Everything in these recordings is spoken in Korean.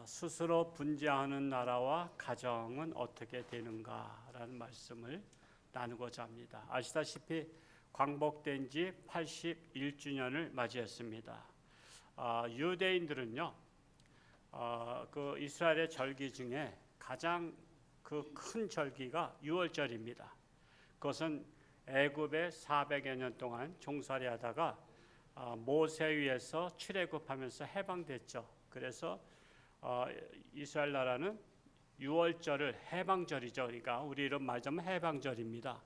스스로 분재하는 나라와 가정은 어떻게 되는가라는 말씀을 나누고자 합니다. 아시다시피 광복된 지 81주년을 맞이했습니다. 유대인들은요, 그 이스라엘의 절기 중에 가장 그 큰 절기가 유월절입니다. 그것은 애굽에 400여 년 동안 종살이하다가 모세 위에서 출애굽하면서 해방됐죠. 그래서 이스라엘 나라는 유월절을 해방절이죠. 그러니까 우리로 말하자면 해방절입니다.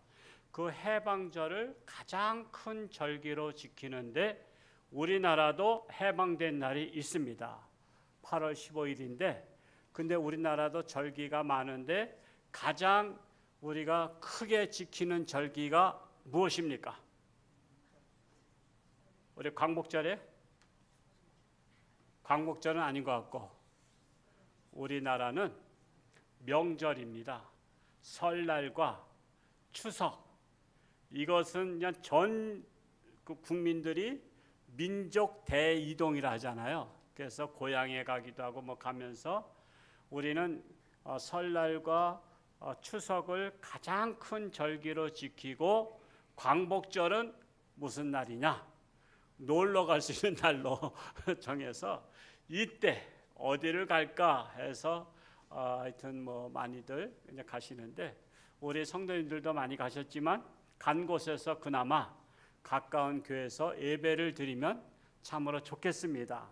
그 해방절을 가장 큰 절기로 지키는데 우리나라도 해방된 날이 있습니다. 8월 15일인데 근데 우리나라도 절기가 많은데 가장 우리가 크게 지키는 절기가 무엇입니까? 우리 광복절에? 광복절은 아닌 것 같고 우리나라는 명절입니다. 설날과 추석, 이것은 그냥 전 국민들이 민족 대이동이라 하잖아요. 그래서 고향에 가기도 하고 뭐 가면서 우리는 설날과 추석을 가장 큰 절기로 지키고 광복절은 무슨 날이냐? 놀러 갈 수 있는 날로 정해서 이때 어디를 갈까 해서 하여튼 뭐 많이들 이제 가시는데 우리 성도님들도 많이 가셨지만 간 곳에서 그나마 가까운 교회에서 예배를 드리면 참으로 좋겠습니다.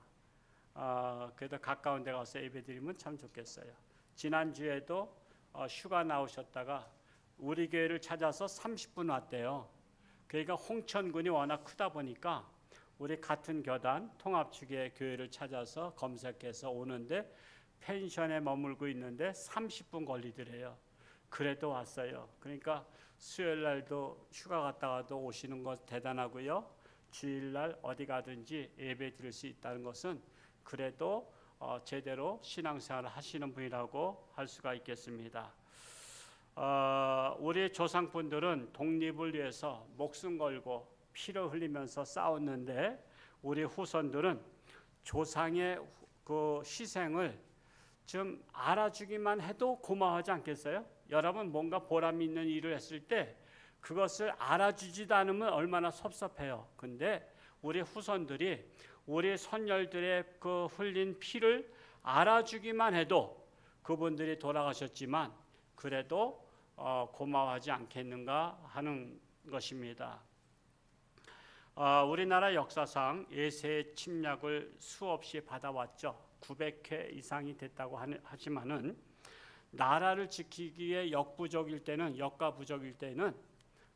그래도 가까운 데 가서 예배 드리면 참 좋겠어요. 지난주에도 휴가 나오셨다가 우리 교회를 찾아서 30분 왔대요. 그러니까 홍천군이 워낙 크다 보니까 우리 같은 교단 통합축의 교회를 찾아서 검색해서 오는데 펜션에 머물고 있는데 30분 걸리더래요. 그래도 왔어요. 그러니까 수요일 날도 휴가 갔다가도 오시는 것 대단하고요. 주일날 어디 가든지 예배 드릴 수 있다는 것은 그래도 제대로 신앙생활을 하시는 분이라고 할 수가 있겠습니다. 우리 조상분들은 독립을 위해서 목숨 걸고 피를 흘리면서 싸웠는데 우리 후손들은 조상의 그 희생을 좀 알아주기만 해도 고마워하지 않겠어요? 여러분 뭔가 보람 있는 일을 했을 때 그것을 알아주지도 않으면 얼마나 섭섭해요. 근데 우리 후손들이 우리 선열들의 그 흘린 피를 알아주기만 해도 그분들이 돌아가셨지만 그래도 고마워하지 않겠는가 하는 것입니다. 우리나라 역사상 예세 침략을 수없이 받아왔죠. 900회 이상이 됐다고 하지만은 나라를 지키기에 역부족일 때는 역가부족일 때는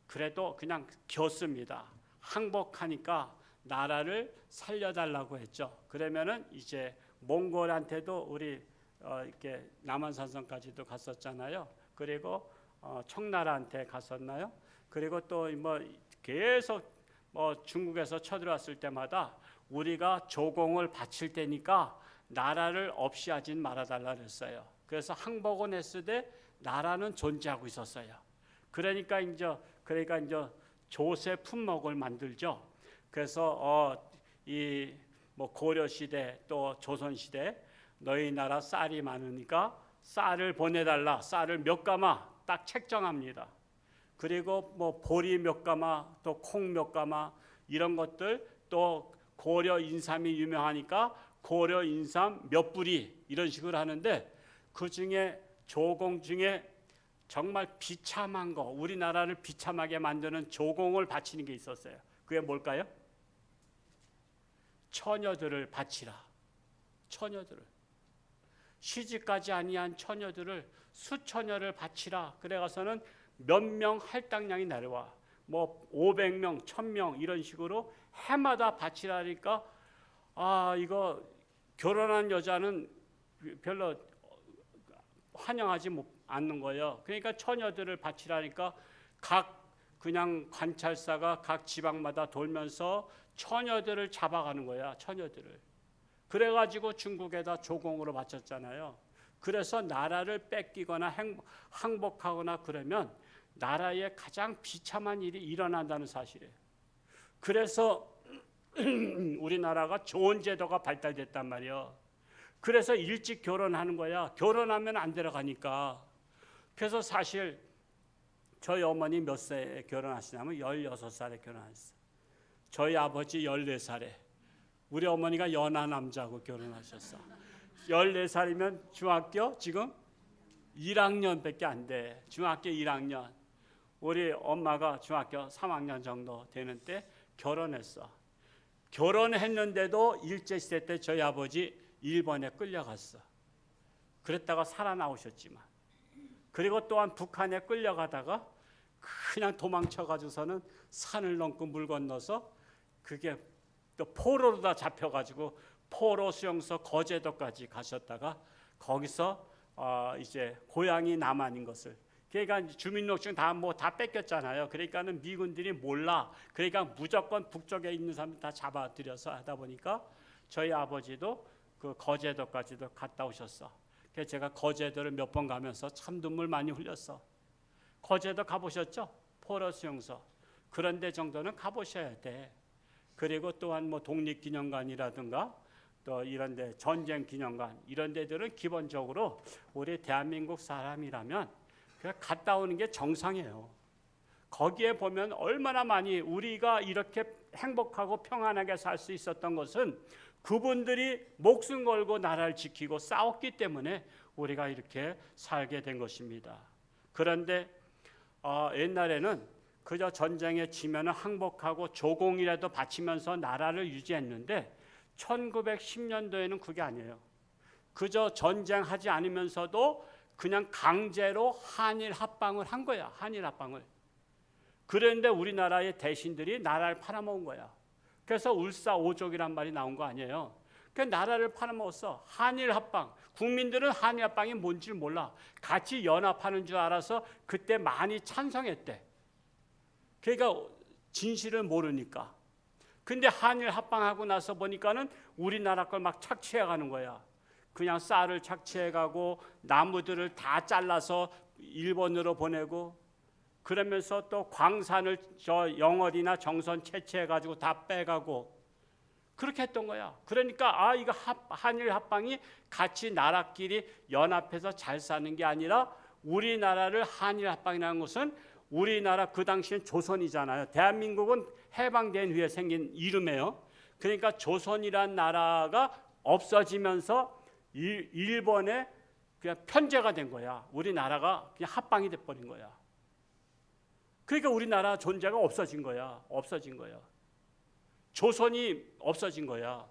그래도 그냥 겼습니다. 항복하니까 나라를 살려달라고 했죠. 그러면은 이제 몽골한테도 우리 이렇게 남한산성까지도 갔었잖아요. 그리고 청나라한테 갔었나요? 그리고 또 뭐 계속 뭐 중국에서 쳐들어왔을 때마다 우리가 조공을 바칠 테니까 나라를 없이 하진 말아달라 그랬어요. 그래서 항복은 했을 때 나라는 존재하고 있었어요. 그러니까 이제 조세 품목을 만들죠. 그래서 이 뭐 고려 시대 또 조선 시대 너희 나라 쌀이 많으니까 쌀을 보내달라. 쌀을 몇 가마 딱 책정합니다. 그리고 뭐 보리 몇 가마 또 콩 몇 가마 이런 것들 또 고려 인삼이 유명하니까 고려 인삼 몇 뿌리 이런 식으로 하는데 그 중에 조공 중에 정말 비참한 거 우리나라를 비참하게 만드는 조공을 바치는 게 있었어요. 그게 뭘까요? 처녀들을 바치라. 처녀들을 시집가지 아니한 처녀들을 수처녀를 바치라. 그래가서는 몇 명 할당량이 내려와. 뭐 500명, 1000명 이런 식으로 해마다 바치라니까 이거 결혼한 여자는 별로 환영하지 않는 거예요. 그러니까 처녀들을 바치라니까 각 그냥 관찰사가 각 지방마다 돌면서 처녀들을 잡아가는 거야. 처녀들을. 그래가지고 중국에다 조공으로 바쳤잖아요. 그래서 나라를 뺏기거나 항복하거나 그러면 나라에 가장 비참한 일이 일어난다는 사실이에요. 그래서 우리나라가 좋은 제도가 발달됐단 말이에요. 그래서 일찍 결혼하는 거야. 결혼하면 안 들어가니까. 그래서 사실 저희 어머니 몇 살에 결혼하시냐면 16살에 결혼하셨어요. 저희 아버지 14살에. 우리 어머니가 연하 남자하고 결혼하셨어. 14살이면 중학교 지금 1학년밖에 안 돼. 중학교 1학년. 우리 엄마가 중학교 3학년 정도 되는 때 결혼했어. 결혼했는데도 일제시대 때 저희 아버지 일본에 끌려갔어. 그랬다가 살아나오셨지만, 그리고 또한 북한에 끌려가다가 그냥 도망쳐가지고서는 산을 넘고 물 건너서 그게 또 포로로 다 잡혀가지고 포로 수용소 거제도까지 가셨다가 거기서 이제 고향이 남한인 것을, 그러니까 주민등록증 다 뺏겼잖아요. 그러니까는 미군들이 몰라. 그러니까 무조건 북쪽에 있는 사람 다 잡아들여서 하다 보니까 저희 아버지도 그 거제도까지도 갔다 오셨어. 그래서 제가 거제도를 몇 번 가면서 참 눈물 많이 흘렸어. 거제도 가보셨죠? 포로 수용소. 그런 데 정도는 가보셔야 돼. 그리고 또한 뭐 독립기념관이라든가 또 이런 데 전쟁기념관 이런 데들은 기본적으로 우리 대한민국 사람이라면 그냥 갔다 오는 게 정상이에요. 거기에 보면 얼마나 많이 우리가 이렇게 행복하고 평안하게 살 수 있었던 것은 그분들이 목숨 걸고 나라를 지키고 싸웠기 때문에 우리가 이렇게 살게 된 것입니다. 그런데 옛날에는 그저 전쟁에 지면 항복하고 조공이라도 바치면서 나라를 유지했는데 1910년도에는 그게 아니에요. 그저 전쟁하지 않으면서도 그냥 강제로 한일 합방을 한 거야. 한일 합방을. 그런데 우리나라의 대신들이 나라를 팔아먹은 거야. 그래서 울사오족이란 말이 나온 거 아니에요. 그 나라를 팔아먹었어. 한일 합방. 국민들은 한일 합방이 뭔지 몰라. 같이 연합하는 줄 알아서 그때 많이 찬성했대. 그러니까 진실을 모르니까. 근데 한일 합방하고 나서 보니까는 우리나라 걸 막 착취해가는 거야. 그냥 쌀을 착취해가고 나무들을 다 잘라서 일본으로 보내고, 그러면서 또 광산을 저 영월이나 정선 채취해가지고 다 빼가고 그렇게 했던 거야. 그러니까 이거 한일 합방이 같이 나라끼리 연합해서 잘 사는 게 아니라 우리나라를 한일 합방이라는 것은 우리나라 그 당시엔 조선이잖아요. 대한민국은 해방된 후에 생긴 이름이에요. 그러니까 조선이란 나라가 없어지면서 일본에 그냥 편제가 된 거야. 우리나라가 그냥 합방이 돼버린 거야. 그러니까 우리나라 존재가 없어진 거야. 없어진 거야. 조선이 없어진 거야.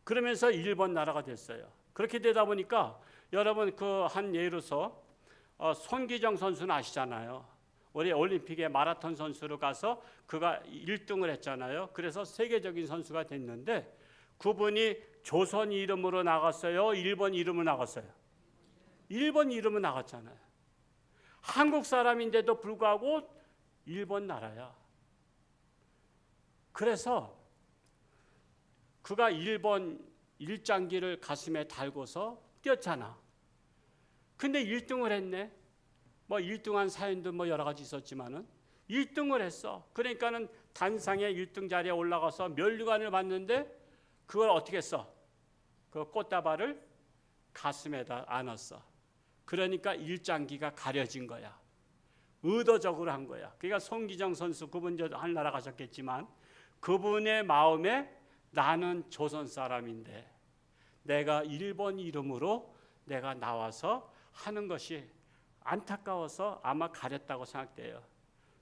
그러면서 일본 나라가 됐어요. 그렇게 되다 보니까 여러분 그 한 예로서 손기정 선수는 아시잖아요. 우리 올림픽에 마라톤 선수로 가서 그가 1등을 했잖아요. 그래서 세계적인 선수가 됐는데 그분이 조선 이름으로 나갔어요? 일본 이름으로 나갔어요? 일본 이름으로 나갔잖아요. 한국 사람인데도 불구하고 일본 나라야. 그래서 그가 일본 일장기를 가슴에 달고서 뛰었잖아. 근데 1등을 했네. 뭐 1등한 사연도 뭐 여러 가지 있었지만은 1등을 했어. 그러니까는 단상에 1등 자리에 올라가서 면류관을 봤는데 그걸 어떻게 했어? 그 꽃다발을 가슴에다 안았어. 그러니까 일장기가 가려진 거야. 의도적으로 한 거야. 그러니까 손기정 선수 그분도 한나라 가셨겠지만 그분의 마음에 나는 조선 사람인데 내가 일본 이름으로 내가 나와서 하는 것이 안타까워서 아마 가렸다고 생각돼요.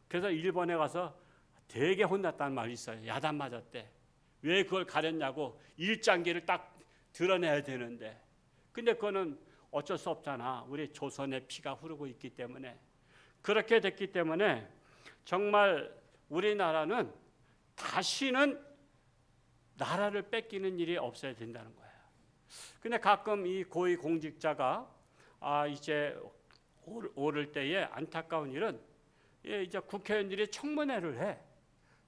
그래서 일본에 가서 되게 혼났다는 말이 있어요. 야단 맞았대. 왜 그걸 가렸냐고. 일장기를 딱 드러내야 되는데. 근데 그거는 어쩔 수 없잖아. 우리 조선의 피가 흐르고 있기 때문에. 그렇게 됐기 때문에 정말 우리나라는 다시는 나라를 뺏기는 일이 없어야 된다는 거예요. 근데 가끔 이 고위 공직자가 이제 오를 때에 안타까운 일은 이제 국회의원들이 청문회를 해.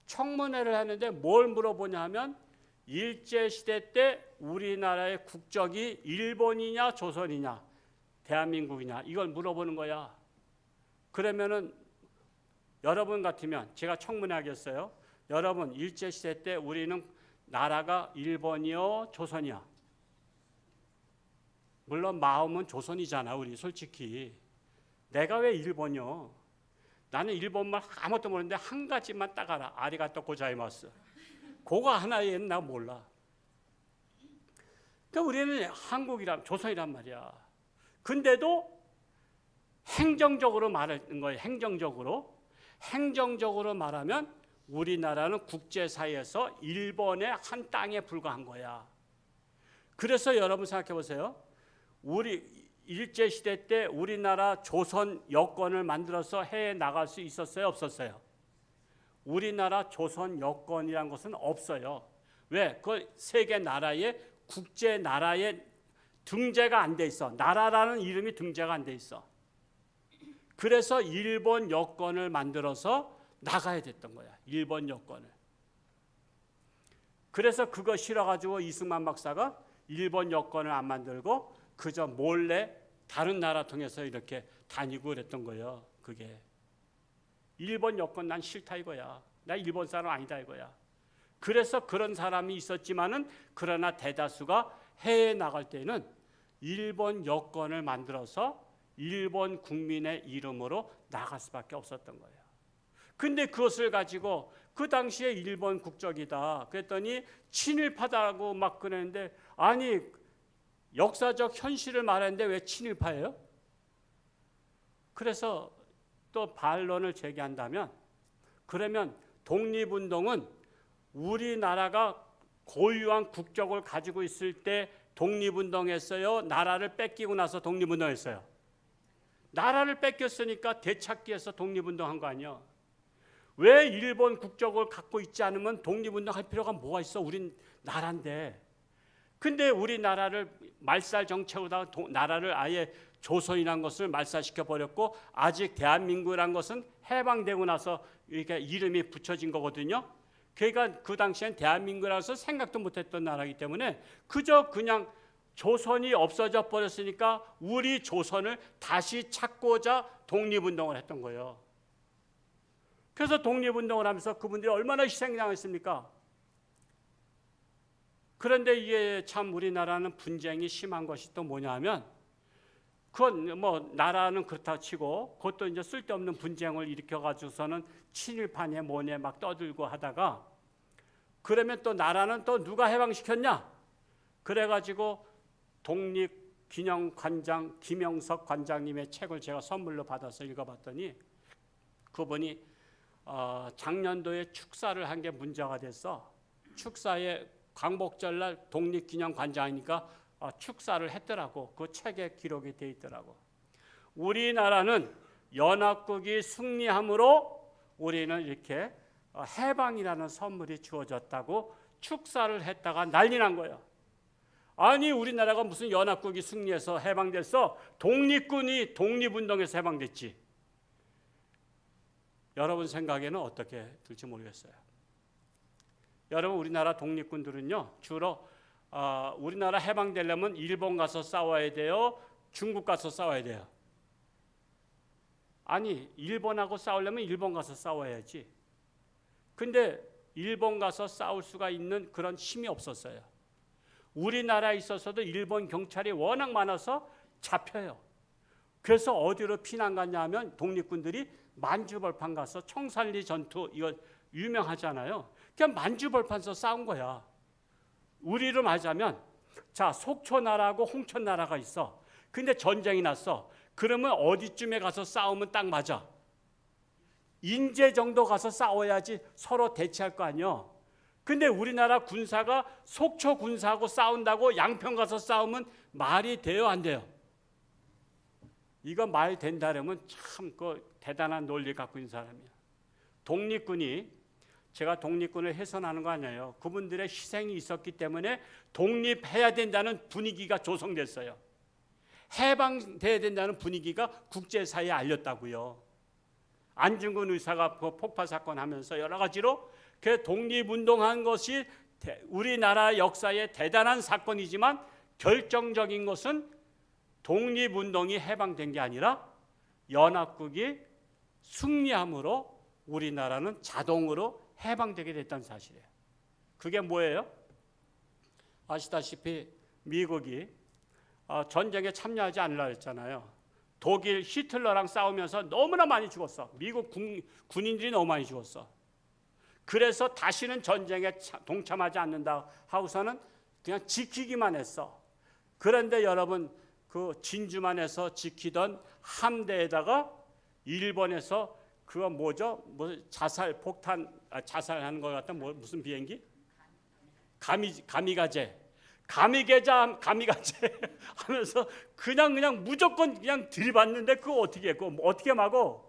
청문회를 하는데 뭘 물어보냐 하면 일제시대 때 우리나라의 국적이 일본이냐 조선이냐 대한민국이냐 이걸 물어보는 거야. 그러면은 여러분 같으면 제가 청문회 하겠어요. 여러분 일제시대 때 우리는 나라가 일본이요 조선이야? 물론 마음은 조선이잖아. 우리 솔직히 내가 왜 일본이요? 나는 일본말 아무것도 모르는데 한 가지만 딱 알아. 아리가또 고자이마스. 그거 하나에 나 몰라. 그러니까 우리는 한국이란 조선이란 말이야. 근데도 행정적으로 말하는 거예요. 행정적으로 말하면 우리나라는 국제사회에서 일본의 한 땅에 불과한 거야. 그래서 여러분 생각해 보세요. 우리 일제시대 때 우리나라 조선 여권을 만들어서 해외에 나갈 수 있었어요? 없었어요? 우리나라 조선 여권이란 것은 없어요. 왜? 그 세계 나라의 국제 나라에 등재가 안 돼 있어. 나라라는 이름이 등재가 안 돼 있어. 그래서 일본 여권을 만들어서 나가야 됐던 거야. 일본 여권을. 그래서 그거 싫어가지고 이승만 박사가 일본 여권을 안 만들고 그저 몰래 다른 나라 통해서 이렇게 다니고 그랬던 거예요. 그게 일본 여권 난 싫다 이거야. 나 일본 사람 아니다 이거야. 그래서 그런 사람이 있었지만은 그러나 대다수가 해외에 나갈 때는 일본 여권을 만들어서 일본 국민의 이름으로 나갈 수밖에 없었던 거예요. 근데 그것을 가지고 그 당시에 일본 국적이다 그랬더니 친일파다고 막 그랬는데, 아니 역사적 현실을 말하는데 왜 친일파예요? 그래서 또 반론을 제기한다면, 그러면 독립운동은 우리나라가 고유한 국적을 가지고 있을 때 독립운동했어요? 나라를 뺏기고 나서 독립운동했어요? 나라를 뺏겼으니까 되찾기해서 독립운동한 거 아니야? 왜 일본 국적을 갖고 있지 않으면 독립운동할 필요가 뭐가 있어? 우린 나라인데. 근데 우리나라를 말살 정책으로다가 나라를 아예 조선이라는 것을 말살시켜 버렸고, 아직 대한민국이라는 것은 해방되고 나서 이렇게 이름이 붙여진 거거든요. 그러니까 그 당시엔 대한민국이라서 생각도 못했던 나라이기 때문에 그저 그냥 조선이 없어져 버렸으니까 우리 조선을 다시 찾고자 독립운동을 했던 거예요. 그래서 독립운동을 하면서 그분들이 얼마나 희생당했습니까? 그런데 이게 참 우리나라는 분쟁이 심한 것이 또 뭐냐면, 그건 뭐 나라는 그렇다 치고 그것도 이제 쓸데없는 분쟁을 일으켜가지고서는 친일파네 뭐네 막 떠들고 하다가, 그러면 또 나라는 또 누가 해방시켰냐? 그래가지고 독립기념관장 김영석 관장님의 책을 제가 선물로 받아서 읽어봤더니 그분이 작년도에 축사를 한 게 문제가 됐어. 축사에 광복절날 독립기념관장이니까 축사를 했더라고. 그 책에 기록이 돼 있더라고. 우리나라는 연합국이 승리함으로 우리는 이렇게 해방이라는 선물이 주어졌다고 축사를 했다가 난리 난 거예요. 아니 우리나라가 무슨 연합국이 승리해서 해방됐어? 독립군이 독립운동에서 해방됐지. 여러분 생각에는 어떻게 들지 모르겠어요. 여러분, 우리나라 독립군들은요 주로 우리나라 해방되려면 일본 가서 싸워야 돼요? 중국 가서 싸워야 돼요? 아니, 일본하고 싸우려면 일본 가서 싸워야지. 근데 일본 가서 싸울 수가 있는 그런 힘이 없었어요. 우리나라에 있어서도 일본 경찰이 워낙 많아서 잡혀요. 그래서 어디로 피난 갔냐 하면 독립군들이 만주벌판 가서 청산리 전투, 이거 유명하잖아요. 그냥 만주벌판에서 싸운 거야. 우리로 말하자면, 자, 속초나라하고 홍천나라가 있어. 근데 전쟁이 났어. 그러면 어디쯤에 가서 싸우면 딱 맞아? 인제 정도 가서 싸워야지 서로 대치할 거 아니야. 근데 우리나라 군사가 속초 군사하고 싸운다고 양평 가서 싸우면 말이 돼요, 안 돼요? 이거 말 된다면 참 그 대단한 논리 갖고 있는 사람이야. 독립군이, 제가 독립군을 훼손하는 거 아니에요. 그분들의 희생이 있었기 때문에 독립해야 된다는 분위기가 조성됐어요. 해방돼야 된다는 분위기가 국제사회에 알렸다고요. 안중근 의사가 그 폭파 사건 하면서 여러 가지로 그 독립운동한 것이 우리나라 역사의 대단한 사건이지만, 결정적인 것은 독립운동이 해방된 게 아니라 연합국이 승리함으로 우리나라는 자동으로 해방되게 됐다는 사실이에요. 그게 뭐예요? 아시다시피 미국이 전쟁에 참여하지 않으려고 했잖아요. 독일 히틀러랑 싸우면서 너무나 많이 죽었어. 미국 군인들이 너무 많이 죽었어. 그래서 다시는 전쟁에 동참하지 않는다 하고서는 그냥 지키기만 했어. 그런데 여러분, 그 진주만 해서 지키던 함대에다가 일본에서 그거 뭐죠? 뭐 자살 폭탄, 자살하는 것 같은 무슨 비행기? 가미가제 하면서 그냥 무조건 그냥 들이받는데 그거 어떻게 했고 어떻게 막어?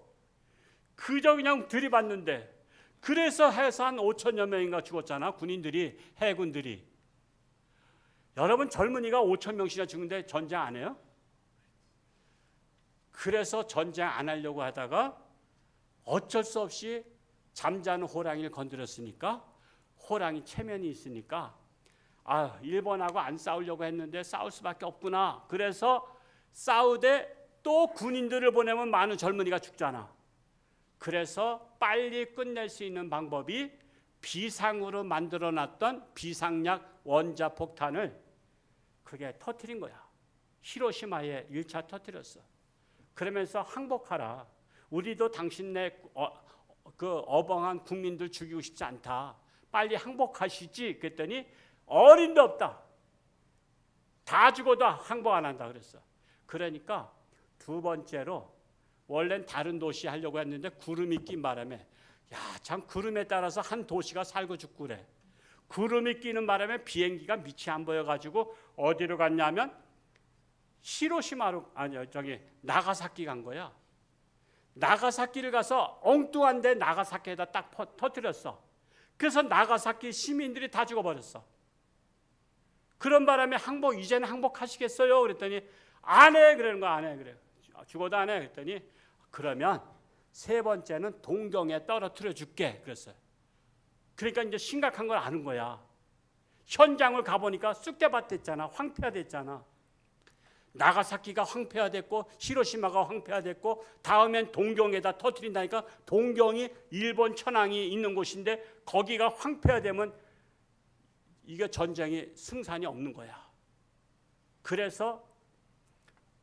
그저 그냥 들이받는데, 그래서 해서 한 5천여 명인가 죽었잖아. 군인들이, 해군들이. 여러분, 젊은이가 5천 명씩이나 죽는데 전쟁 안 해요? 그래서 전쟁 안 하려고 하다가 어쩔 수 없이 잠자는 호랑이를 건드렸으니까, 호랑이 체면이 있으니까 일본하고 안 싸우려고 했는데 싸울 수밖에 없구나. 그래서 싸우되 또 군인들을 보내면 많은 젊은이가 죽잖아. 그래서 빨리 끝낼 수 있는 방법이 비상으로 만들어놨던 비상약 원자폭탄을 그게 터뜨린 거야. 히로시마에 1차 터뜨렸어. 그러면서 항복하라. 우리도 당신네 어벙한 국민들 죽이고 싶지 않다. 빨리 항복하시지. 그랬더니 어림도 없다. 다 죽어도 항복 안 한다 그랬어. 그러니까 두 번째로, 원래는 다른 도시 하려고 했는데 구름이 낀 바람에, 참 구름에 따라서 한 도시가 살고 죽고 그래. 구름이 끼는 바람에 비행기가 밑이 안 보여가지고 어디로 갔냐면 히로시마로, 나가사키 간 거야. 나가사키를 가서 엉뚱한데 나가사키에다 딱 터뜨렸어. 그래서 나가사키 시민들이 다 죽어버렸어. 그런 바람에 이제는 항복하시겠어요? 그랬더니 안 해. 그러는 거야. 안 해. 그래. 죽어도 안 해. 그랬더니 그러면 세 번째는 동경에 떨어뜨려 줄게. 그랬어요. 그러니까 이제 심각한 걸 아는 거야. 현장을 가보니까 쑥대밭 됐잖아. 황폐화됐잖아. 나가사키가 황폐화됐고 히로시마가 황폐화됐고 다음엔 동경에다 터뜨린다니까. 동경이 일본 천황이 있는 곳인데 거기가 황폐화되면 이게 전쟁이 승산이 없는 거야. 그래서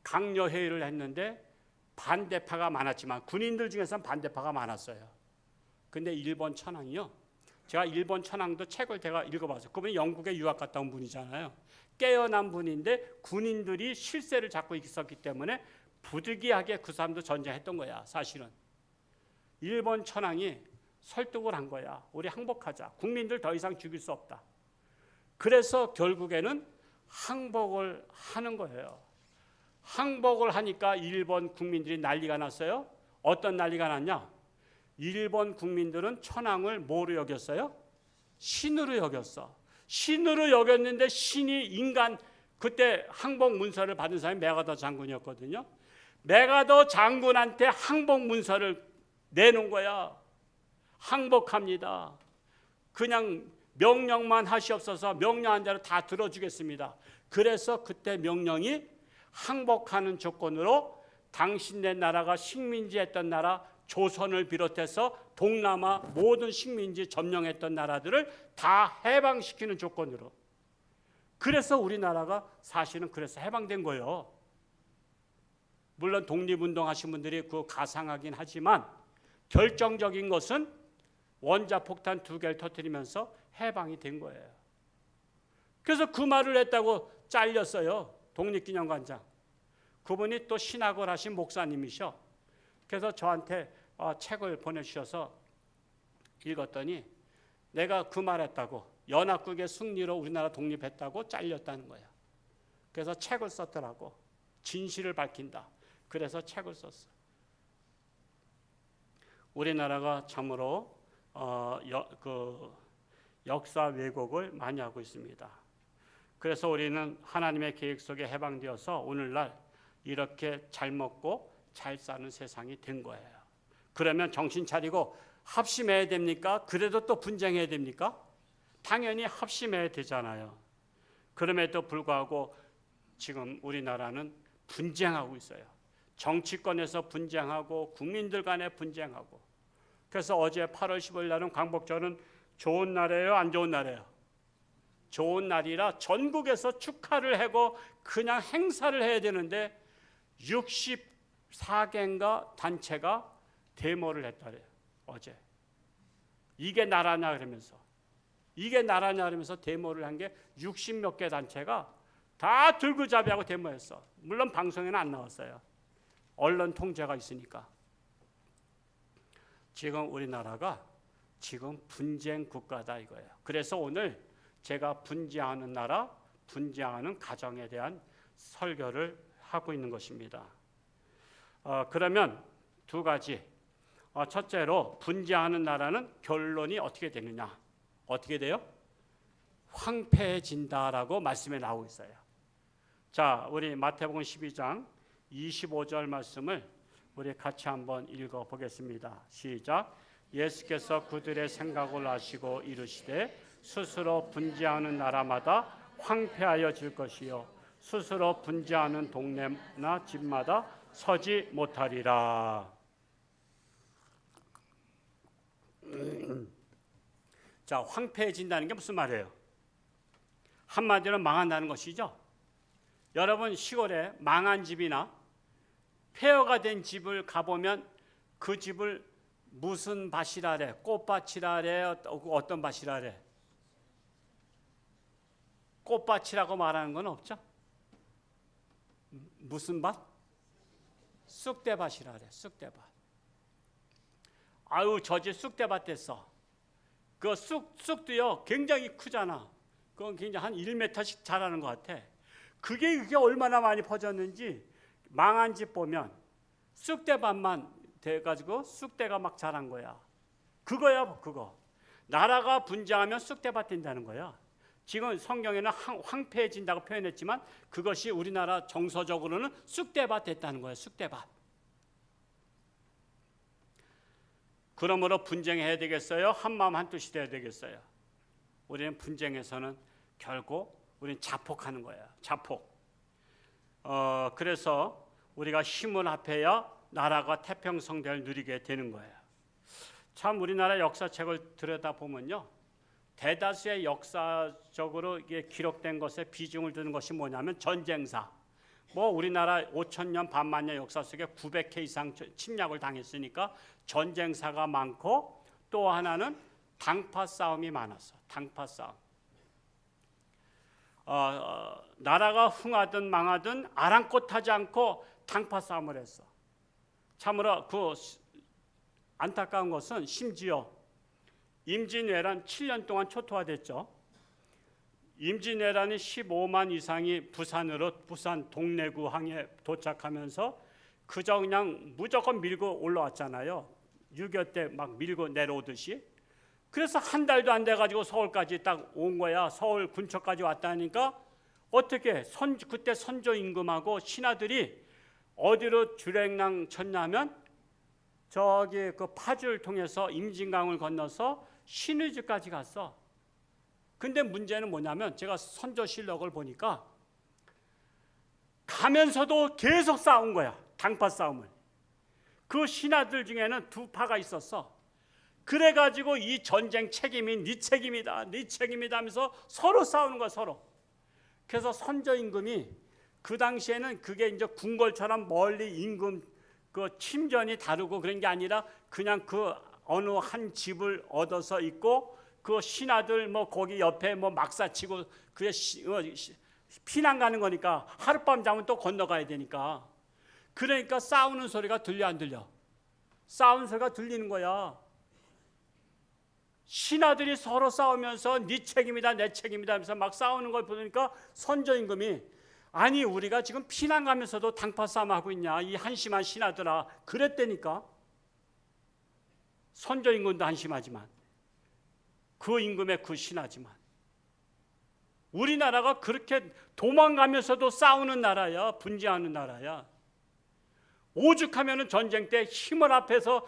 강요회의를 했는데 반대파가 많았지만 군인들 중에서는 반대파가 많았어요. 근데 일본 천황이요, 제가 일본 천황도 책을 제가 읽어봤어요. 그분이 영국에 유학 갔다 온 분이잖아요. 깨어난 분인데 군인들이 실세를 잡고 있었기 때문에 부득이하게 그 사람도 전쟁했던 거야. 사실은 일본 천황이 설득을 한 거야. 우리 항복하자. 국민들 더 이상 죽일 수 없다. 그래서 결국에는 항복을 하는 거예요. 항복을 하니까 일본 국민들이 난리가 났어요. 어떤 난리가 났냐? 일본 국민들은 천황을 뭐로 여겼어요? 신으로 여겼어. 신으로 여겼는데 신이 인간, 그때 항복 문서를 받은 사람이 메가더 장군이었거든요. 메가더 장군한테 항복 문서를 내놓은 거야. 항복합니다. 그냥 명령만 하시옵소서. 명령한 대로 다 들어주겠습니다. 그래서 그때 명령이 항복하는 조건으로 당신네 나라가 식민지했던 나라 조선을 비롯해서 동남아 모든 식민지 점령했던 나라들을 다 해방시키는 조건으로. 그래서 우리나라가 사실은 그래서 해방된 거예요. 물론 독립운동하신 분들이 그거 가상하긴 하지만 결정적인 것은 원자폭탄 2개를 터뜨리면서 해방이 된 거예요. 그래서 그 말을 했다고 잘렸어요. 독립기념관장. 그분이 또 신학을 하신 목사님이셔. 그래서 저한테 책을 보내주셔서 읽었더니 내가 그 말했다고, 연합국의 승리로 우리나라 독립했다고 잘렸다는 거야. 그래서 책을 썼더라고. 진실을 밝힌다. 그래서 책을 썼어. 우리나라가 참으로 역사 왜곡을 많이 하고 있습니다. 그래서 우리는 하나님의 계획 속에 해방되어서 오늘날 이렇게 잘 먹고 잘 사는 세상이 된 거예요. 그러면 정신 차리고 합심해야 됩니까? 그래도 또 분쟁해야 됩니까? 당연히 합심해야 되잖아요. 그럼에도 불구하고 지금 우리나라는 분쟁하고 있어요. 정치권에서 분쟁하고 국민들 간에 분쟁하고. 그래서 어제 8월 15일 날은 광복절은 좋은 날이에요? 안 좋은 날이에요? 좋은 날이라 전국에서 축하를 하고 그냥 행사를 해야 되는데 64개인가 단체가 데모를 했다래요. 어제. 이게 나라냐 그러면서. 이게 나라냐 그러면서 데모를 한 게 60몇 개 단체가 다 들고잡이하고 데모했어. 물론 방송에는 안 나왔어요. 언론 통제가 있으니까. 지금 우리나라가 지금 분쟁 국가다 이거예요. 그래서 오늘 제가 분쟁하는 나라, 분쟁하는 가정에 대한 설교를 하고 있는 것입니다. 그러면 두 가지. 첫째로 분쟁하는 나라는 결론이 어떻게 되느냐? 어떻게 돼요? 황폐해진다라고 말씀에 나오고 있어요. 자, 우리 마태복음 12장 25절 말씀을 우리 같이 한번 읽어보겠습니다. 시작. 예수께서 그들의 생각을 아시고 이르시되 스스로 분쟁하는 나라마다 황폐하여질 것이요 스스로 분쟁하는 동네나 집마다 서지 못하리라. 자, 황폐해진다는 게 무슨 말이에요? 한마디로 망한다는 것이죠. 여러분 시골에 망한 집이나 폐허가 된 집을 가보면 그 집을 무슨 밭이라래? 꽃밭이라래? 어떤 밭이라래? 꽃밭이라고 말하는 건 없죠? 무슨 밭? 쑥대밭이라래. 쑥대밭. 아유, 저 집 쑥대밭 됐어. 그 쑥도요 굉장히 크잖아. 그건 굉장히 한 1m씩 자라는 것 같아. 그게 얼마나 많이 퍼졌는지 망한 집 보면 쑥대밭만 돼가지고 쑥대가 막 자란 거야. 그거야 그거. 나라가 분쟁하면 쑥대밭 된다는 거야. 지금 성경에는 황폐해진다고 표현했지만 그것이 우리나라 정서적으로는 쑥대밭 됐다는 거예요. 쑥대밭. 그러므로 분쟁해야 되겠어요? 한마음 한뜻이 돼야 되겠어요? 우리는 분쟁에서는 결국 우리는 자폭하는 거예요. 자폭. 그래서 우리가 힘을 합해야 나라가 태평성대를 누리게 되는 거예요. 참 우리나라 역사책을 들여다보면요. 대다수의 역사적으로 이게 기록된 것에 비중을 두는 것이 뭐냐면 전쟁사. 뭐 우리나라 5천년 반만년 역사 속에 900회 이상 침략을 당했으니까 전쟁사가 많고 또 하나는 당파 싸움이 많았어. 당파 싸움. 나라가 흥하든 망하든 아랑곳하지 않고 당파 싸움을 했어. 참으로 그 안타까운 것은 심지어 임진왜란 7년 동안 초토화됐죠. 임진왜란이 15만 이상이 부산 동래구항에 도착하면서 그저 그냥 무조건 밀고 올라왔잖아요. 6.25 때 막 밀고 내려오듯이. 그래서 한 달도 안 돼가지고 서울까지 딱 온 거야. 서울 근처까지 왔다니까 어떻게 그때 선조 임금하고 신하들이 어디로 주랭랑 쳤냐면 저기 그 파주를 통해서 임진강을 건너서 신의주까지 갔어. 근데 문제는 뭐냐면 제가 선조실록을 보니까 가면서도 계속 싸운 거야. 당파 싸움을. 그 신하들 중에는 두 파가 있었어. 그래가지고 이 전쟁 책임이 네 책임이다, 네 책임이다 하면서 서로 싸우는 거야, 서로. 그래서 선조 임금이 그 당시에는 그게 이제 궁궐처럼 멀리 임금 그 침전이 다르고 그런 게 아니라 그냥 그 어느 한 집을 얻어서 있고 그 신하들 뭐 거기 옆에 뭐 막사치고 그게 피난 가는 거니까 하룻밤 자면 또 건너가야 되니까 그러니까 싸우는 소리가 들려 안 들려? 싸우는 소리가 들리는 거야. 신하들이 서로 싸우면서 네 책임이다 내 책임이다 하면서 막 싸우는 걸 보니까 선조 임금이 아니 우리가 지금 피난 가면서도 당파 싸움하고 있냐 이 한심한 신하들아 그랬다니까. 선조 임금도 한심하지만 그 임금의 그 신하지만 우리나라가 그렇게 도망가면서도 싸우는 나라야. 분쟁하는 나라야. 오죽하면 전쟁 때 힘을 합해서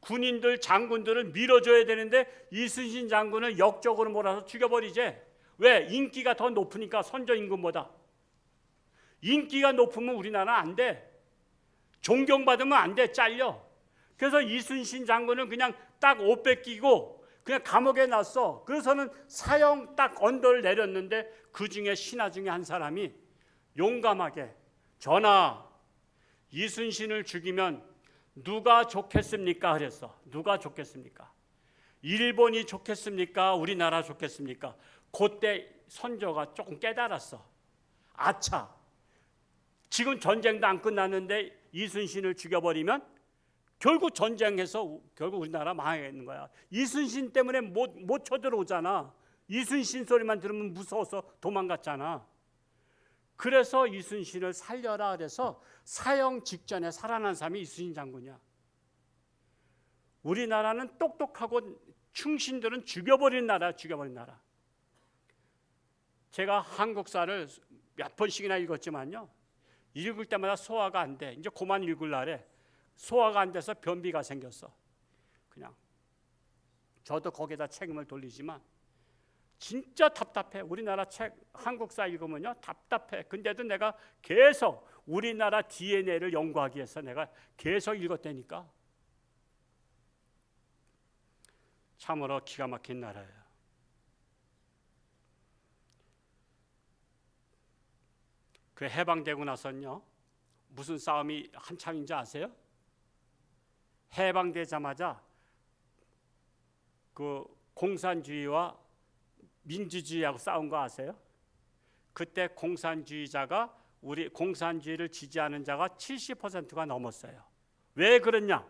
군인들 장군들을 밀어줘야 되는데 이순신 장군을 역적으로 몰아서 죽여버리지. 왜? 인기가 더 높으니까. 선조 임금보다 인기가 높으면 우리나라는 안 돼. 존경받으면 안 돼. 잘려. 그래서 이순신 장군은 그냥 딱 옷 뺏기고 그냥 감옥에 놨어. 그래서는 사형 딱 언더를 내렸는데 그 중에 신하 중에 한 사람이 용감하게 전하, 이순신을 죽이면 누가 좋겠습니까? 그랬어. 누가 좋겠습니까? 일본이 좋겠습니까? 우리나라 좋겠습니까? 그때 선조가 조금 깨달았어. 아차, 지금 전쟁도 안 끝났는데 이순신을 죽여버리면 결국 전쟁해서 결국 우리나라 망하겠는 거야. 이순신 때문에 못 쳐들어오잖아. 이순신 소리만 들으면 무서워서 도망갔잖아. 그래서 이순신을 살려라 그래서 사형 직전에 살아난 사람이 이순신 장군이야. 우리나라는 똑똑하고 충신들은 죽여버린 나라야. 죽여버린 나라. 제가 한국사를 몇 번씩이나 읽었지만요, 읽을 때마다 소화가 안 돼. 이제 그만 읽을라래. 소화가 안 돼서 변비가 생겼어. 그냥 저도 거기다 책임을 돌리지만 진짜 답답해. 우리나라 책 한국사 읽으면요 답답해. 근데도 내가 계속 우리나라 DNA를 연구하기 위해서 내가 계속 읽었다니까. 참으로 기가 막힌 나라예요. 그 해방되고 나서는요 무슨 싸움이 한창인지 아세요? 해방되자마자 그 공산주의와 민주주의하고 싸운 거 아세요? 그때 공산주의자가 우리 공산주의를 지지하는 자가 70%가 넘었어요. 왜 그러냐?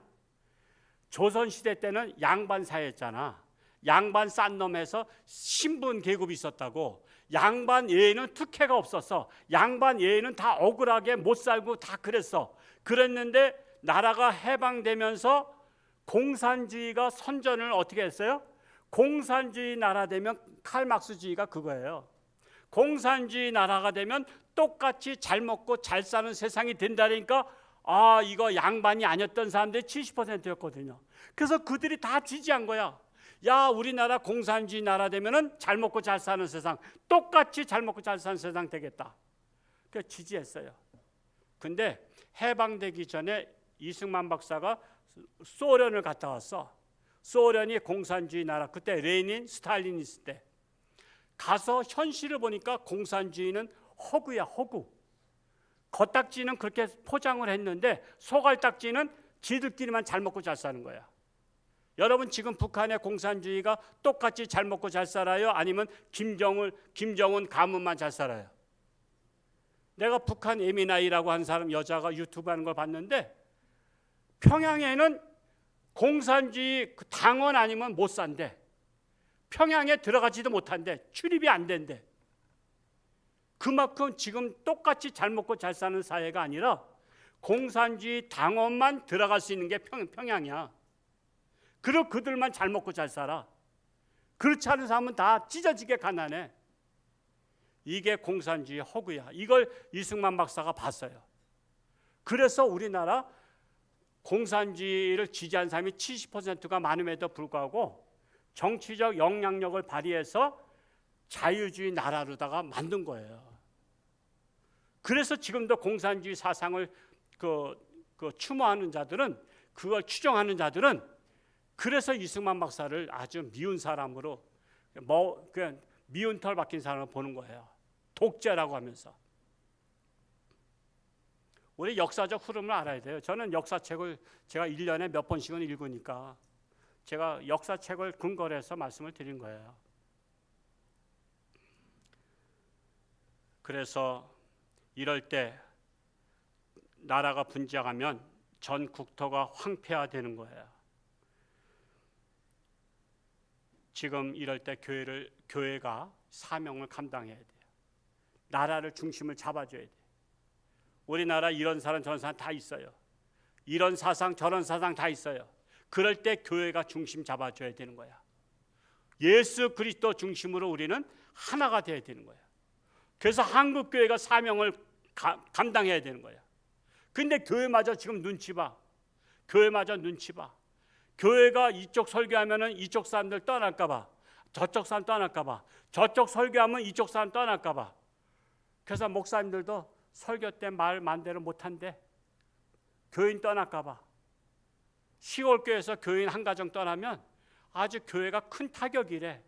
조선시대 때는 양반 사회였잖아. 양반 싼 놈에서 신분 계급이 있었다고. 양반 예에는 특혜가 없었어. 양반 예에는 다 억울하게 못 살고 다 그랬어. 그랬는데 나라가 해방되면서 공산주의가 선전을 어떻게 했어요? 공산주의 나라 되면 칼막스주의가 그거예요. 공산주의 나라가 되면 똑같이 잘 먹고 잘 사는 세상이 된다니까. 아, 이거 양반이 아니었던 사람들이 70%였거든요. 그래서 그들이 다 지지한 거야. 야, 우리나라 공산주의 나라 되면은 잘 먹고 잘 사는 세상, 똑같이 잘 먹고 잘 사는 세상 되겠다. 그래서 지지했어요. 근데 해방되기 전에 이승만 박사가 소련을 갔다 왔어. 소련이 공산주의 나라, 그때 레닌, 스탈린 있을 때 가서 현실을 보니까 공산주의는 허구야, 허구. 겉딱지는 그렇게 포장을 했는데 속알딱지는 지들끼리만 잘 먹고 잘 사는 거야. 여러분 지금 북한의 공산주의가 똑같이 잘 먹고 잘 살아요? 아니면 김정은 가문만 잘 살아요? 내가 북한 에미나이라고 하는 사람 여자가 유튜브 하는 걸 봤는데 평양에는 공산주의 당원 아니면 못 산대. 평양에 들어가지도 못한대. 출입이 안 된대. 그만큼 지금 똑같이 잘 먹고 잘 사는 사회가 아니라 공산주의 당원만 들어갈 수 있는 게 평양이야. 그리고 그들만 잘 먹고 잘 살아. 그렇지 않은 사람은 다 찢어지게 가난해. 이게 공산주의 허구야. 이걸 이승만 박사가 봤어요. 그래서 우리나라 공산주의를 지지한 사람이 70%가 많음에도 불구하고 정치적 영향력을 발휘해서 자유주의 나라로다가 만든 거예요. 그래서 지금도 공산주의 사상을 추모하는 자들은, 그걸 추종하는 자들은 그래서 이승만 박사를 아주 미운 사람으로, 그냥 미운 털 박힌 사람으로 보는 거예요. 독재라고 하면서. 우리 역사적 흐름을 알아야 돼요. 저는 역사책을 제가 1년에 몇 번씩은 읽으니까 제가 역사책을 근거로 해서 말씀을 드린 거예요. 그래서 이럴 때 나라가 분쟁하면 전 국토가 황폐화되는 거예요. 지금 이럴 때 교회가 사명을 감당해야 돼요. 나라를 중심을 잡아줘야 돼요. 우리나라 이런 사람 저런 사람 다 있어요. 이런 사상 저런 사상 다 있어요. 그럴 때 교회가 중심 잡아줘야 되는 거야. 예수 그리스도 중심으로 우리는 하나가 돼야 되는 거야. 그래서 한국교회가 사명을 감당해야 되는 거야. 근데 교회마저 지금 눈치 봐. 교회마저 눈치 봐. 교회가 이쪽 설교하면은 이쪽 사람들 떠날까 봐. 저쪽 사람 떠날까 봐. 저쪽 설교하면 이쪽 사람 떠날까 봐. 그래서 목사님들도 설교 때 말 마음대로 못한대. 교인 떠날까 봐. 시골 교회에서 교인 한 가정 떠나면 아주 교회가 큰 타격이래.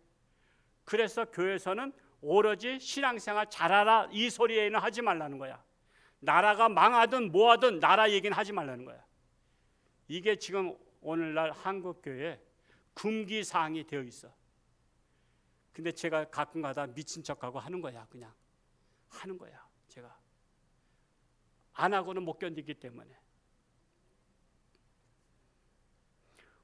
그래서 교회에서는 오로지 신앙생활 잘하라 이 소리에는 하지 말라는 거야. 나라가 망하든 뭐하든 나라 얘기는 하지 말라는 거야. 이게 지금 오늘날 한국교회에 금기사항이 되어 있어. 근데 제가 가끔 가다 미친 척하고 하는 거야. 그냥 하는 거야. 제가 안 하고는 못 견디기 때문에.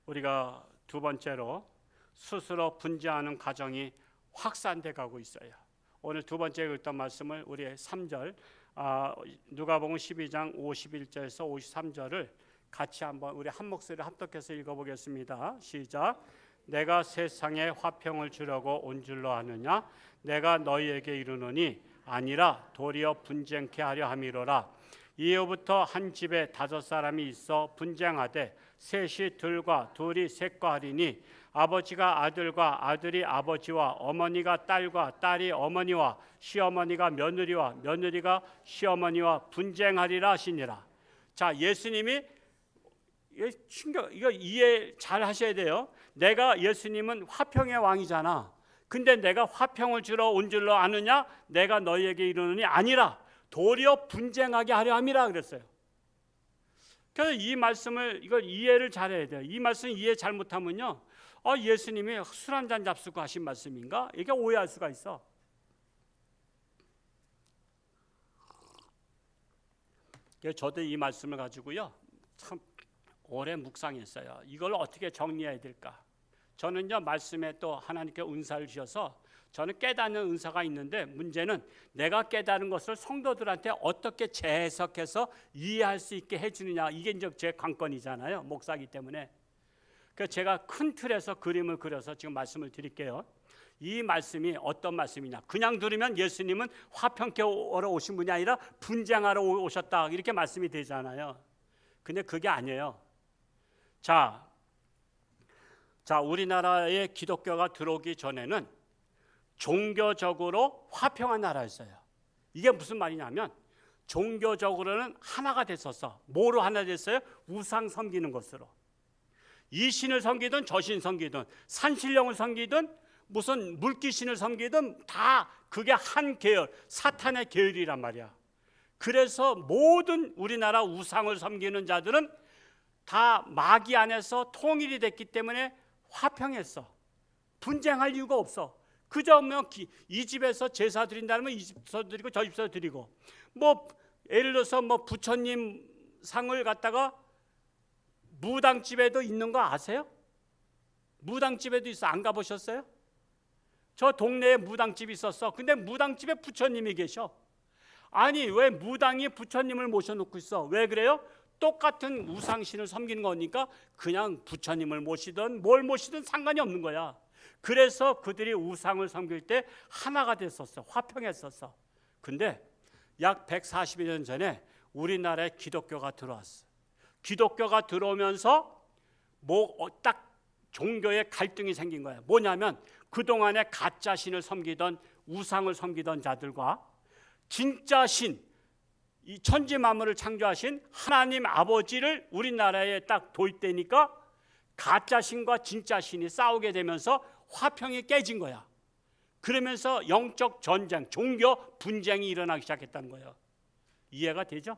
우리가 두 번째로 스스로 분재하는 가정이 확산돼 가고 있어요. 오늘 두 번째 읽던 말씀을 우리 3절 누가복음 12장 51절에서 53절을 같이 한번 우리 한 목소리를 합독해서 읽어보겠습니다. 시작. 내가 세상에 화평을 주려고 온 줄로 아느냐? 내가 너희에게 이르노니 아니라 도리어 분쟁케 하려 함이로라. 이후부터 한 집에 5사람이 있어 분쟁하되 셋이 둘과 둘이 셋과 하리니 아버지가 아들과 아들이 아버지와 어머니가 딸과 딸이 어머니와 시어머니가 며느리와 며느리가 시어머니와 분쟁하리라 하시니라. 자, 예수님이 이거 이해 잘 하셔야 돼요. 내가 예수님은 화평의 왕이잖아. 근데 내가 화평을 주러 온 줄로 아느냐? 내가 너희에게 이르노니 아니라 도리어 분쟁하게 하려 함이라 그랬어요. 그래서 이 말씀을 이걸 이해를 잘해야 돼요. 이 말씀 이해 잘못하면요, 예수님이 술 한잔 잡수고 하신 말씀인가? 이게 오해할 수가 있어. 저도 이 말씀을 가지고요 참 오래 묵상했어요. 이걸 어떻게 정리해야 될까? 저는요 말씀에 또 하나님께 은사를 주셔서 저는 깨닫는 은사가 있는데, 문제는 내가 깨달은 것을 성도들한테 어떻게 재해석해서 이해할 수 있게 해주느냐. 이게 이제 제 관건이잖아요, 목사이기 때문에. 그래서 제가 큰 틀에서 그림을 그려서 지금 말씀을 드릴게요. 이 말씀이 어떤 말씀이냐? 그냥 들으면 예수님은 화평케 하러 오신 분이 아니라 분쟁하러 오셨다 이렇게 말씀이 되잖아요. 근데 그게 아니에요. 자, 우리나라에 기독교가 들어오기 전에는 종교적으로 화평한 나라였어요. 이게 무슨 말이냐면 종교적으로는 하나가 됐었어. 뭐로 하나 됐어요? 우상 섬기는 것으로. 이 신을 섬기든 저 신 섬기든 산신령을 섬기든 무슨 물귀신을 섬기든 다 그게 한 계열, 사탄의 계열이란 말이야. 그래서 모든 우리나라 우상을 섬기는 자들은 다 마귀 안에서 통일이 됐기 때문에 화평했어. 분쟁할 이유가 없어. 그저 이 집에서 제사 드린다면 이 집에서 드리고 저 집에서 드리고, 뭐 예를 들어서 뭐 부처님 상을 갖다가 무당집에도 있는 거 아세요? 무당집에도 있어. 안 가보셨어요? 저 동네에 무당집이 있었어. 근데 무당집에 부처님이 계셔. 아니 왜 무당이 부처님을 모셔놓고 있어? 왜 그래요? 똑같은 우상신을 섬기는 거니까 그냥 부처님을 모시든 뭘 모시든 상관이 없는 거야. 그래서 그들이 우상을 섬길 때 하나가 됐었어. 화평했었어. 근데 약 140여 년 전에 우리나라에 기독교가 들어왔어. 기독교가 들어오면서 딱 종교의 갈등이 생긴 거야. 뭐냐면 그동안에 가짜 신을 섬기던 우상을 섬기던 자들과 진짜 신, 이 천지 만물을 창조하신 하나님 아버지를 우리나라에 딱 도입되니까 가짜 신과 진짜 신이 싸우게 되면서 화평이 깨진 거야. 그러면서 영적 전쟁, 종교 분쟁이 일어나기 시작했다는 거예요. 이해가 되죠?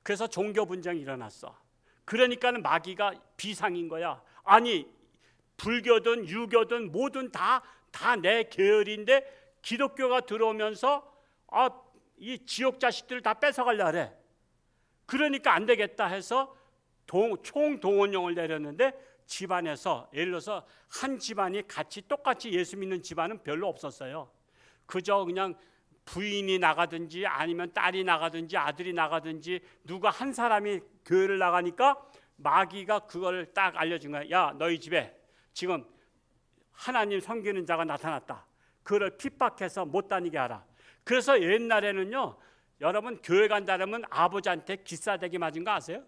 그래서 종교 분쟁이 일어났어. 그러니까는 마귀가 비상인 거야. 아니 불교든 유교든 뭐든 다 내 계열인데 기독교가 들어오면서 이 지옥 자식들을 다 뺏어가려 그래. 그러니까 안 되겠다 해서 총동원령을 내렸는데 집안에서, 예를 들어서 한 집안이 똑같이 예수 믿는 집안은 별로 없었어요. 그저 그냥 부인이 나가든지 아니면 딸이 나가든지 아들이 나가든지 누가 한 사람이 교회를 나가니까 마귀가 그걸 딱 알려준 거야. 야, 너희 집에 지금 하나님 섬기는 자가 나타났다. 그를 핍박해서 못 다니게 하라. 그래서 옛날에는요, 여러분 교회 간다면 아버지한테 기싸대기 맞은 거 아세요?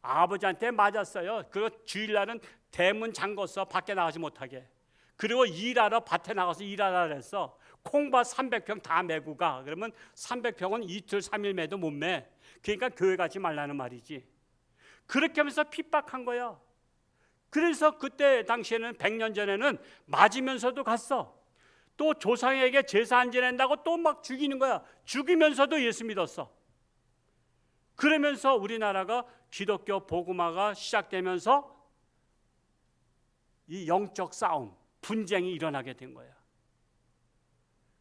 아버지한테 맞았어요. 그리고 주일날은 대문 잠궜어. 밖에 나가지 못하게. 그리고 일하러 밭에 나가서 일하라 그랬어. 콩밭 300평 다 메고 가. 그러면 300평은 이틀 3일 매도 못 매. 그러니까 교회 가지 말라는 말이지. 그렇게 하면서 핍박한 거야. 그래서 그때 당시에는 100년 전에는 맞으면서도 갔어. 또 조상에게 제사 안 지낸다고 또 막 죽이는 거야. 죽이면서도 예수 믿었어. 그러면서 우리나라가 기독교 복음화가 시작되면서 이 영적 싸움, 분쟁이 일어나게 된 거야.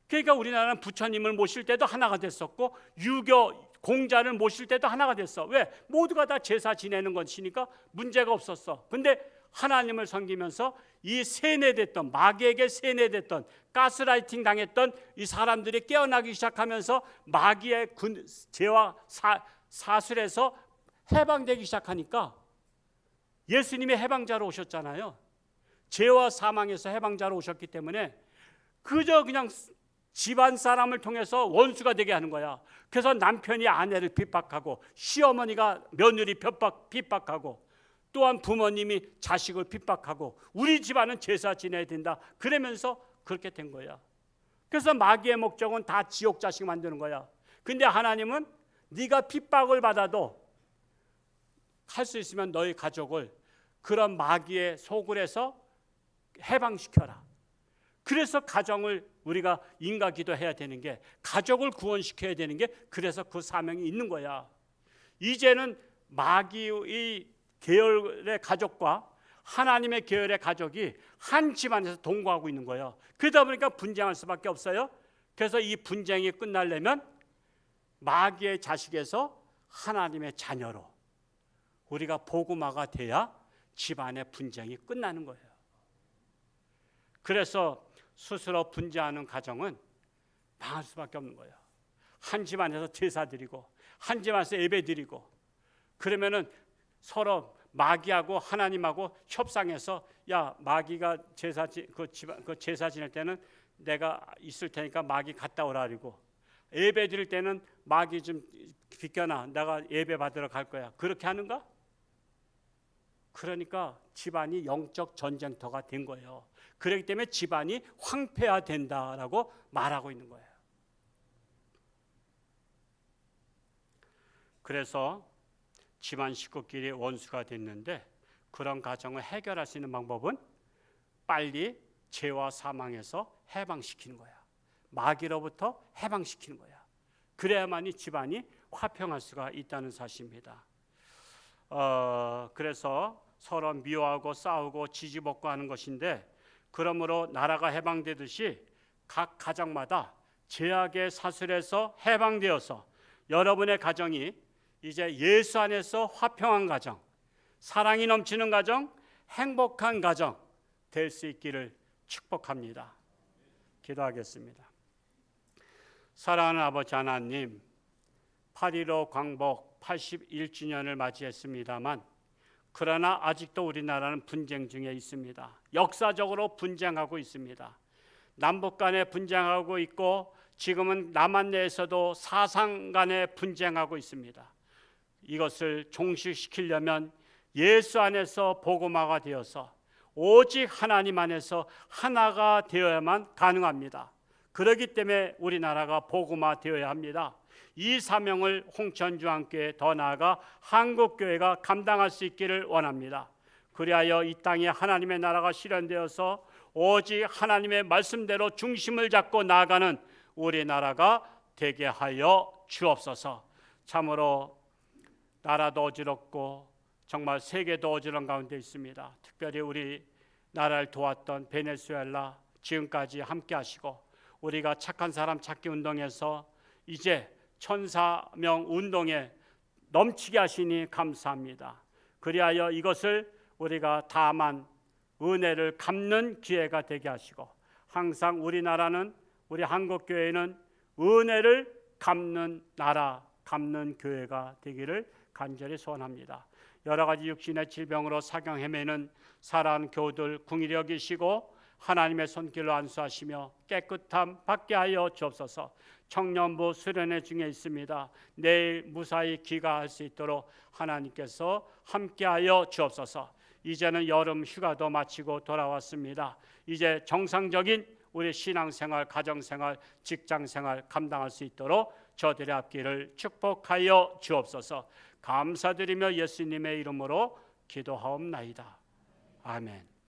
그러니까 우리나라는 부처님을 모실 때도 하나가 됐었고 유교 공자를 모실 때도 하나가 됐어. 왜? 모두가 다 제사 지내는 것이니까 문제가 없었어. 근데 하나님을 섬기면서 이 세뇌됐던, 마귀에게 세뇌됐던, 가스라이팅 당했던 이 사람들이 깨어나기 시작하면서 마귀의 죄와 사술에서 해방되기 시작하니까 예수님이 해방자로 오셨잖아요. 죄와 사망에서 해방자로 오셨기 때문에 그저 그냥 집안 사람을 통해서 원수가 되게 하는 거야. 그래서 남편이 아내를 핍박하고 시어머니가 며느리 핍박하고 또한 부모님이 자식을 핍박하고 우리 집안은 제사 지내야 된다. 그러면서 그렇게 된 거야. 그래서 마귀의 목적은 다 지옥 자식 만드는 거야. 근데 하나님은 네가 핍박을 받아도 할 수 있으면 너희 가족을 그런 마귀의 소굴에서 해방시켜라. 그래서 가정을 우리가 인가기도해야 되는 게, 가족을 구원시켜야 되는 게, 그래서 그 사명이 있는 거야. 이제는 마귀의 계열의 가족과 하나님의 계열의 가족이 한 집안에서 동거하고 있는 거예요. 그러다 보니까 분쟁할 수밖에 없어요. 그래서 이 분쟁이 끝나려면 마귀의 자식에서 하나님의 자녀로 우리가 복음화가 돼야 집안의 분쟁이 끝나는 거예요. 그래서 스스로 분쟁하는 가정은 망할 수밖에 없는 거예요. 한 집안에서 제사 드리고 한 집안에서 예배 드리고 그러면은 서로 마귀하고 하나님하고 협상해서 야 마귀가 제사 지낼 때는 내가 있을 테니까 마귀 갔다 오라 그러고 예배 드릴 때는 마귀 좀 비켜나 내가 예배 받으러 갈 거야. 그렇게 하는가? 그러니까 집안이 영적 전쟁터가 된 거예요. 그렇기 때문에 집안이 황폐화된다라고 말하고 있는 거예요. 그래서 집안 식구끼리 원수가 됐는데 그런 가정을 해결할 수 있는 방법은 빨리 죄와 사망에서 해방시키는 거야. 마귀로부터 해방시키는 거야. 그래야만이 집안이 화평할 수가 있다는 사실입니다. 그래서 서로 미워하고 싸우고 지지볶고 하는 것인데, 그러므로 나라가 해방되듯이 각 가정마다 죄악의 사슬에서 해방되어서 여러분의 가정이 이제 예수 안에서 화평한 가정, 사랑이 넘치는 가정, 행복한 가정 될 수 있기를 축복합니다. 기도하겠습니다. 사랑하는 아버지 하나님, 8.15 광복 81주년을 맞이했습니다만 그러나 아직도 우리나라는 분쟁 중에 있습니다. 역사적으로 분쟁하고 있습니다. 남북 간에 분쟁하고 있고 지금은 남한 내에서도 사상 간에 분쟁하고 있습니다. 이것을 종식시키려면 예수 안에서 복음화가 되어서 오직 하나님 안에서 하나가 되어야만 가능합니다. 그렇기 때문에 우리나라가 복음화 되어야 합니다. 이 사명을 홍천주안교회 더 나아가 한국교회가 감당할 수 있기를 원합니다. 그리하여 이 땅에 하나님의 나라가 실현되어서 오직 하나님의 말씀대로 중심을 잡고 나아가는 우리나라가 되게 하여 주옵소서. 참으로 나라도 어지럽고 정말 세계도 어지러운 가운데 있습니다. 특별히 우리 나라를 도왔던 베네수엘라 지금까지 함께 하시고 우리가 착한 사람 찾기 운동에서 이제 1004명 운동에 넘치게 하시니 감사합니다. 그리하여 이것을 우리가 다만 은혜를 갚는 기회가 되게 하시고 항상 우리나라는 우리 한국교회는 은혜를 갚는 나라, 갚는 교회가 되기를 간절히 소원합니다. 여러 가지 육신의 질병으로 사경 헤매는 사랑하는 교우들 긍휼히 여기시고 하나님의 손길로 안수하시며 깨끗함 받게 하여 주옵소서. 청년부 수련회 중에 있습니다. 내일 무사히 귀가할 수 있도록 하나님께서 함께하여 주옵소서. 이제는 여름 휴가도 마치고 돌아왔습니다. 이제 정상적인 우리 신앙생활, 가정생활, 직장생활 감당할 수 있도록 저들의 앞길을 축복하여 주옵소서. 감사드리며 예수님의 이름으로 기도하옵나이다. 아멘.